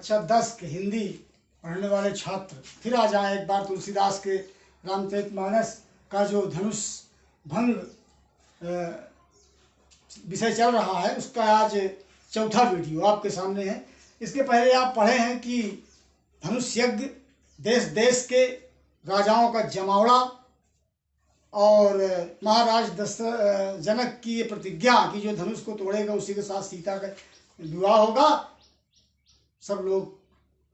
कक्षा 10 के हिंदी पढ़ने वाले छात्र फिर आ जाएं एक बार तुलसीदास के रामचरितमानस का जो धनुष भंग विषय चल रहा है उसका आज चौथा वीडियो आपके सामने है। इसके पहले आप पढ़े हैं कि धनुष यज्ञ देश देश के राजाओं का जमावड़ा और महाराज जनक की ये प्रतिज्ञा कि जो धनुष को तोड़ेगा उसी के साथ सीता का विवाह होगा। सब लोग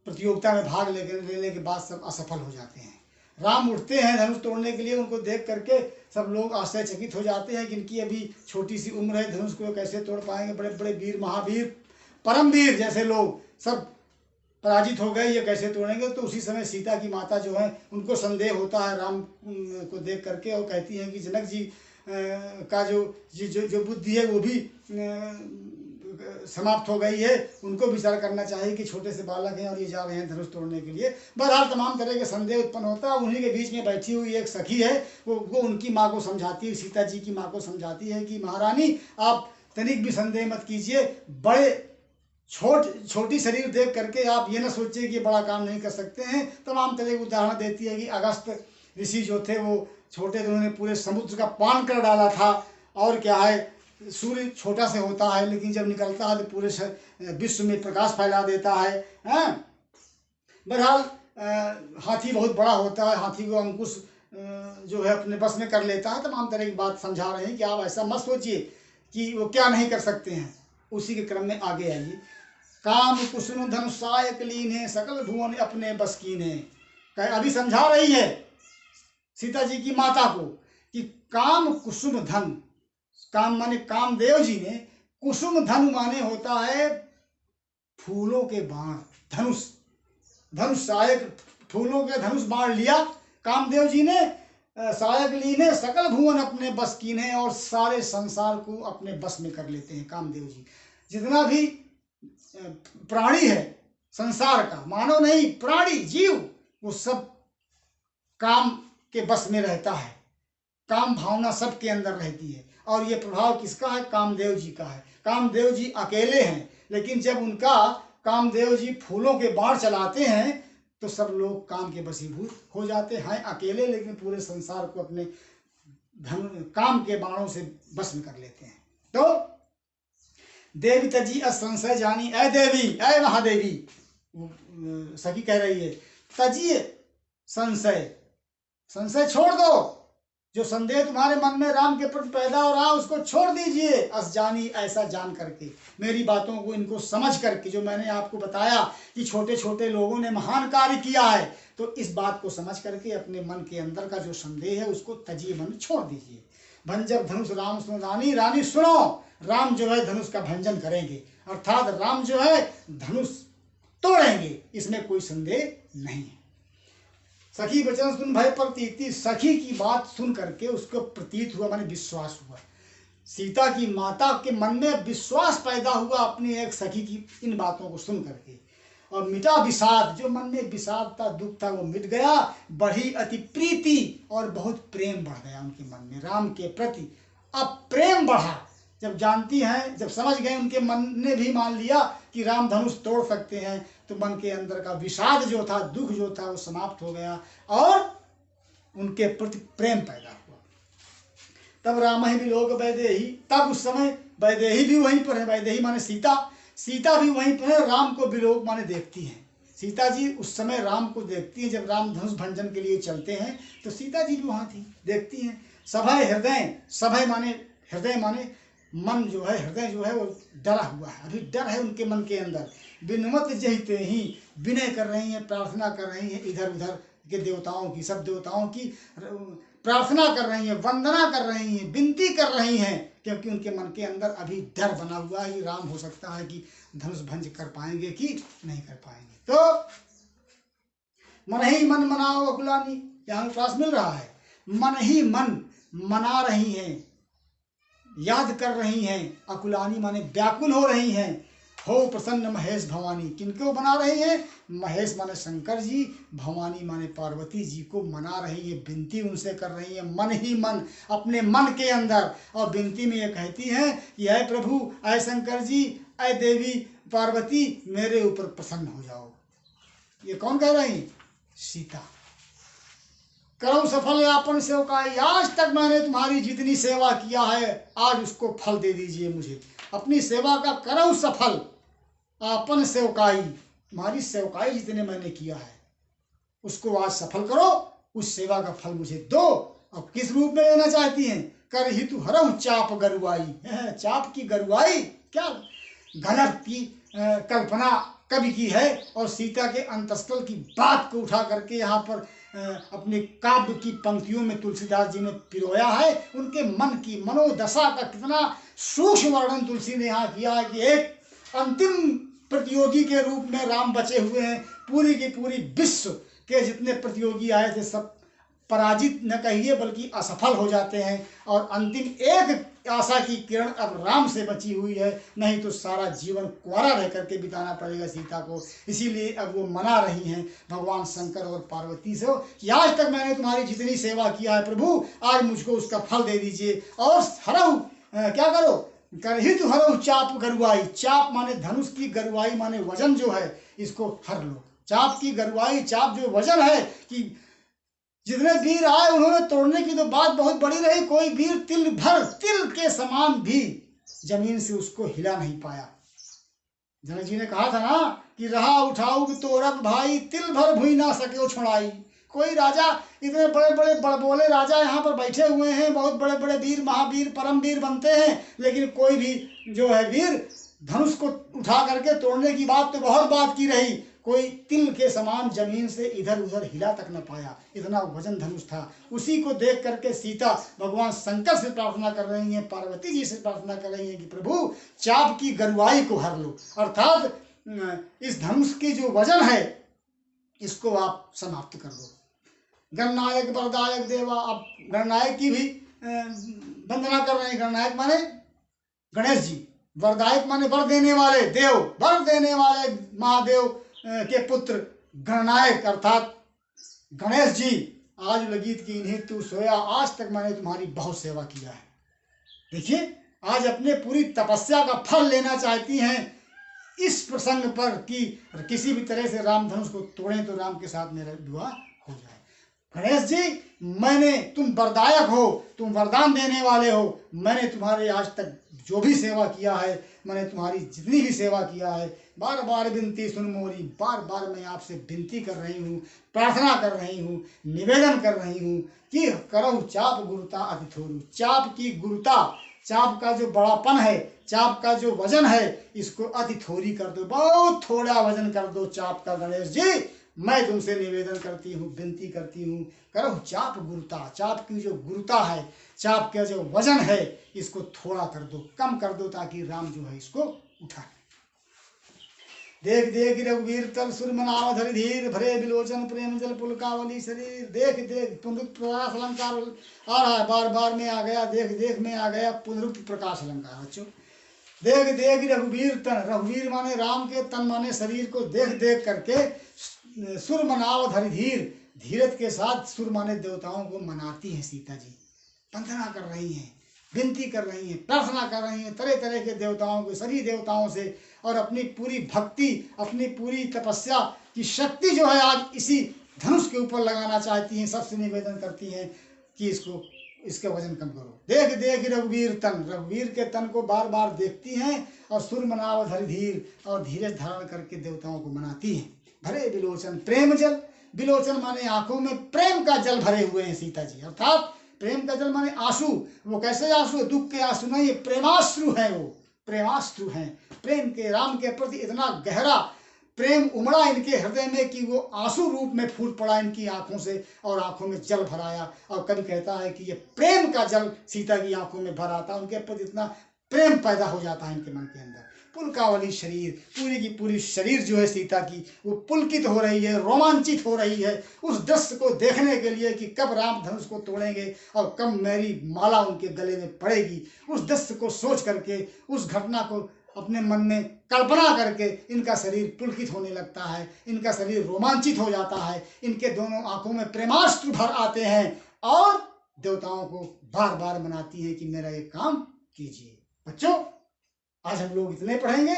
प्रतियोगिता में भाग लेने के बाद सब असफल हो जाते हैं। राम उठते हैं धनुष तोड़ने के लिए, उनको देख करके सब लोग आश्चर्यचकित हो जाते हैं कि इनकी अभी छोटी सी उम्र है, धनुष को कैसे तोड़ पाएंगे। बड़े बड़े वीर महावीर परमवीर जैसे लोग सब पराजित हो गए, ये कैसे तोड़ेंगे। तो उसी समय सीता की माता जो है उनको संदेह होता है राम को देख करके और कहती हैं कि जनक जी का जो बुद्धि है वो भी समाप्त हो गई है, उनको विचार करना चाहिए कि छोटे से बालक हैं और ये जा रहे हैं धनुष तोड़ने के लिए। बहरहाल तमाम तरह के संदेह उत्पन्न होता है। उन्हीं के बीच में बैठी हुई एक सखी है, वो उनकी माँ को समझाती है, सीता जी की माँ को समझाती है कि महारानी आप तनिक भी संदेह मत कीजिए, बड़े छोटी शरीर देख करके आप ये ना सोचिए कि बड़ा काम नहीं कर सकते हैं। तमाम तरह के उदाहरण देती है कि अगस्त ऋषि जो थे वो छोटे थे, उन्होंने पूरे समुद्र का पान कर डाला था। और क्या है, सूर्य छोटा से होता है लेकिन जब निकलता है तो पूरे विश्व में प्रकाश फैला देता है। बहरहाल हाथी बहुत बड़ा होता है, हाथी को अंकुश जो है अपने बस में कर लेता है। तमाम तरह की बात समझा रहे हैं कि आप ऐसा मत सोचिए कि वो क्या नहीं कर सकते हैं। उसी के क्रम में आगे आइए। काम कुसुम धनुषायक लीने सकल भुवन अपने बस कीने। अभी समझा रही है सीता जी की माता को कि काम कुसुम धन, काम माने कामदेव जी ने, कुसुम धनु माने होता है फूलों के बाण, धनुष, धनुष सहायक फूलों के धनुष बाण लिया कामदेव जी ने। सहायक लीने सकल भुवन अपने बस कीने, और सारे संसार को अपने बस में कर लेते हैं कामदेव जी। जितना भी प्राणी है संसार का, मानव नहीं प्राणी जीव, वो सब काम के बस में रहता है। काम भावना सबके अंदर रहती है और ये प्रभाव किसका है, कामदेव जी का है। कामदेव जी अकेले हैं, लेकिन जब उनका कामदेव जी फूलों के बाण चलाते हैं तो सब लोग काम के वशीभूत हो जाते हैं। अकेले लेकिन पूरे संसार को अपने काम के बाणों से बस में कर लेते हैं। तो देवी तजी असंशय जानी, ऐ देवी, ऐ महादेवी, सखी कह रही है, तजिए संशय, संशय छोड़ दो। जो संदेह तुम्हारे मन में राम के प्रति पैदा हो रहा उसको छोड़ दीजिए। अस जानी, ऐसा जान करके, मेरी बातों को इनको समझ करके, जो मैंने आपको बताया कि छोटे छोटे लोगों ने महान कार्य किया है, तो इस बात को समझ करके अपने मन के अंदर का जो संदेह है उसको तजिए, मन छोड़ दीजिए। भंजर धनुष राम सुनो रानी, रानी सुनो, राम जो है धनुष का भंजन करेंगे, अर्थात राम जो है धनुष तोड़ेंगे, इसमें कोई संदेह नहीं है। सखी वचन सुन भय प्रतीति, सखी की बात सुन करके उसको प्रतीत हुआ, माने विश्वास हुआ। सीता की माता के मन में विश्वास पैदा हुआ अपनी एक सखी की इन बातों को सुन करके, और मिटा विषाद, जो मन में विषाद था, दुख था, वो मिट गया। बढ़ी अति प्रीति, और बहुत प्रेम बढ़ गया उनके मन में राम के प्रति। अब प्रेम बढ़ा, जब जानती हैं, जब समझ गए, उनके मन ने भी मान लिया कि राम धनुष तोड़ सकते हैं, तो मन के अंदर का विषाद जो था, दुख जो था, वो समाप्त हो गया और उनके प्रति प्रेम पैदा हुआ। तब राम ही भी लोग वैदेही, तब उस समय वैदेही भी वहीं पर है। वैदेही माने सीता, सीता भी वहीं पर है। राम को विलोक माने देखती हैं। सीता जी उस समय राम को देखती हैं, जब राम धनुष भंजन के लिए चलते हैं तो सीता जी भी वहाँ थी, देखती हैं। सभय हृदय, सभय माने हृदय, माने मन जो है, हृदय जो है वो डरा हुआ है, अभी डर है उनके मन के अंदर। विनमत जहिते ही, विनय कर रही हैं, प्रार्थना कर रही हैं इधर उधर के देवताओं की, सब देवताओं की प्रार्थना कर रही हैं, वंदना कर रही हैं, विनती कर रही हैं, क्योंकि उनके मन के अंदर अभी डर बना हुआ है कि राम हो सकता है कि धनुष भंज कर पाएंगे कि नहीं कर पाएंगे। तो मन ही मन मनाओ अकुलानी, यहाँ क्लास मिल रहा है। मन ही मन मना रही हैं, याद कर रही हैं, अकुलानी माने व्याकुल हो रही हैं। हो प्रसन्न महेश भवानी, किनको बना रही हैं, महेश माने शंकर जी, भवानी माने पार्वती जी को मना रही है, विनती उनसे कर रही है, मन ही मन, अपने मन के अंदर। और विनती में ये कहती हैं कि ऐ प्रभु, ऐ शंकर जी, ऐ देवी पार्वती मेरे ऊपर प्रसन्न हो जाओ। ये कौन कह रही? सीता। करो सफल यापन सेवकाई, आज तक मैंने तुम्हारी जितनी सेवा किया है आज उसको फल दे दीजिए मुझे। अपनी सेवा का करो सफल आपन सेवकाई, तुम्हारी सेवकाई जितने मैंने किया है उसको आज सफल करो, उस सेवा का फल मुझे दो। अब किस रूप में लेना चाहती हैं? कर ही तू हरऊ चाप गरुआई। चाप की गरुआई क्या गलत की कल्पना कवि की है, और सीता के अंतस्कल की बात को उठा करके यहाँ पर अपने काव्य की पंक्तियों में तुलसीदास जी ने पिरोया है। उनके मन की मनोदशा का कितना सूक्ष्म वर्णन तुलसी ने यहाँ किया है कि एक अंतिम प्रतियोगी के रूप में राम बचे हुए हैं। पूरी की पूरी विश्व के जितने प्रतियोगी आए थे सब पराजित न कहिए बल्कि असफल हो जाते हैं, और अंतिम एक आशा की किरण अब राम से बची हुई है, नहीं तो सारा जीवन कुंवारा रह करके बिताना पड़ेगा सीता को। इसीलिए अब वो मना रही हैं भगवान शंकर और पार्वती से कि आज तक मैंने तुम्हारी जितनी सेवा किया है प्रभु, आज मुझको उसका फल दे दीजिए। और हरऊ क्या करो? कर ही तो हरऊ चाप गरुआई। चाप माने धनुष की, गरुआई माने वजन जो है, इसको हर लो। चाप की गरुआई, चाप जो वजन है कि जितने वीर आए उन्होंने तोड़ने की तो बात बहुत बड़ी रही, कोई वीर तिल भर, तिल के समान भी जमीन से उसको हिला नहीं पाया। जनक जी ने कहा था ना कि रहा उठाऊ तोरक भाई, तिल भर भुई ना सके छुड़ाई। कोई राजा, इतने बड़े बड़े बड़बोले राजा यहाँ पर बैठे हुए हैं, बहुत बड़े बड़े वीर महावीर परमवीर बनते हैं, लेकिन कोई भी जो है वीर धनुष को उठा करके तोड़ने की बात तो बहुत बात की रही, कोई तिल के समान जमीन से इधर उधर हिला तक न पाया, इतना वजन धनुष था। उसी को देख करके सीता भगवान शंकर से प्रार्थना कर रही हैं, पार्वती जी से प्रार्थना कर रही हैं कि प्रभु चाप की गरुआई को हर लो, अर्थात इस धनुष की जो वजन है इसको आप समाप्त कर दो। गणनायक वरदायक देवा, अब गणनायक की भी वंदना कर रहे हैं। गणनायक माने गणेश जी, वरदायक माने वर देने वाले देव, वर देने वाले महादेव के पुत्र गणनायक अर्थात गणेश जी। आज लगीत की इन्हें तू सोया, आज तक मैंने तुम्हारी बहुत सेवा किया है। देखिए आज अपने पूरी तपस्या का फल लेना चाहती हैं इस प्रसंग पर कि किसी भी तरह से राम धनुष को तोड़ें तो राम के साथ मेरा विवाह हो जाए। गणेश जी मैंने, तुम वरदायक हो, तुम वरदान देने वाले हो, मैंने तुम्हारे आज तक जो भी सेवा किया है, मैंने तुम्हारी जितनी भी सेवा किया है, बार बार विनती सुन मोरी, बार बार मैं आपसे विनती कर रही हूँ, प्रार्थना कर रही हूँ, निवेदन कर रही हूँ कि करो चाप गुरुता अति थोरू। चाप की गुरुता, चाप का जो बड़ापन है, चाप का जो वजन है, इसको अति थोड़ी कर दो, बहुत थोड़ा वजन कर दो चाप का। गणेश जी मैं तुमसे निवेदन करती हूँ, विनती करती हूँ, करो चाप गुरुता। चाप की जो गुरुता है, चाप का जो वजन है, इसको थोड़ा कर दो, कम कर दो, ताकि राम जो है इसको उठा। देख देख रघुवीर तल सुर मनाव धरि धीर, भरे बिलोचन प्रेम जल पुलकावली शरीर। देख देख पुनरुक्त प्रकाश अलंकार आ रहा है, बार बार में आ गया, देख देख में आ गया पुनरुक्त प्रकाश अलंकार। बच्चों देख देख रघुवीर तन, रघुवीर माने राम के, तन माने शरीर को देख देख करके सुर मनाव धरि धीर, धीरज के साथ सुर माने देवताओं को मनाती हैं सीता जी। वंदना कर रही हैं, विनती कर रही हैं, प्रार्थना कर रही हैं तरह तरह के देवताओं को, सभी देवताओं से, और अपनी पूरी भक्ति, अपनी पूरी तपस्या की शक्ति जो है आज इसी धनुष के ऊपर लगाना चाहती हैं। सबसे निवेदन करती हैं कि इसके वजन कम करो। देख देख रघुवीर तन, रघुवीर के तन को बार बार देखती हैं, और सुर मनाव धरि धीर, और धीरज धारण करके देवताओं को मनाती हैं। भरे बिलोचन प्रेम जल, बिलोचन माने आंखों में प्रेम का जल भरे हुए हैं सीता जी, अर्थात प्रेम का जल माने आंसू। वो कैसे आंसू? दुख के आंसू नहीं, प्रेमाश्रु हैं, वो प्रेमाश्रु हैं। प्रेम के, राम के प्रति इतना गहरा प्रेम उमड़ा इनके हृदय में कि वो आंसू रूप में फूट पड़ा इनकी आंखों से, और आंखों में जल भराया। और कभी कहता है कि ये प्रेम का जल सीता की आंखों में भर आता, उनके प्रति इतना प्रेम पैदा हो जाता है इनके मन के अंदर। पुलकावली शरीर, पूरी की पूरी शरीर जो है सीता की वो पुलकित हो रही है, रोमांचित हो रही है उस दृश्य को देखने के लिए कि कब राम धनुष को तोड़ेंगे और कब मेरी माला उनके गले में पड़ेगी। उस दृश्य को सोच करके, उस घटना को अपने मन में कल्पना करके इनका शरीर पुलकित होने लगता है, इनका शरीर रोमांचित हो जाता है, इनके दोनों आंखों में प्रेमास्त्र भर आते हैं, और देवताओं को बार बार मनाती हैं कि मेरा ये काम कीजिए। बच्चों आज हम लोग इतने पढ़ेंगे।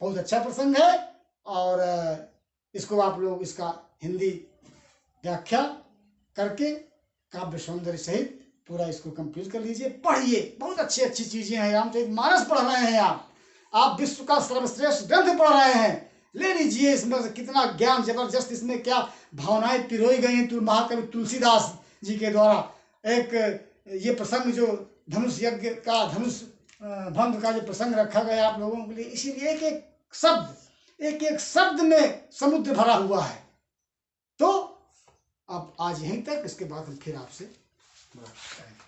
बहुत अच्छा प्रसंग है और इसको आप लोग इसका हिंदी व्याख्या करके काव्य सौंदर्य सहित पूरा इसको कंप्लीट कर लीजिए। पढ़िए, बहुत अच्छी अच्छी चीजें हैं। रामचरितमानस पढ़ रहे हैं आप विश्व का सर्वश्रेष्ठ ग्रंथ पढ़ रहे हैं। ले लीजिए, इसमें से कितना ज्ञान जबरदस्त, इसमें क्या भावनाएं पिरोई गई हैं महाकवि तुलसीदास जी के द्वारा। एक ये प्रसंग जो धनुष यज्ञ का, धनुष भंग का जो प्रसंग रखा गया आप लोगों के लिए, इसीलिए एक एक शब्द में समुद्र भरा हुआ है। तो अब आज यहीं तक, इसके बाद हम फिर आपसे बात करेंगे।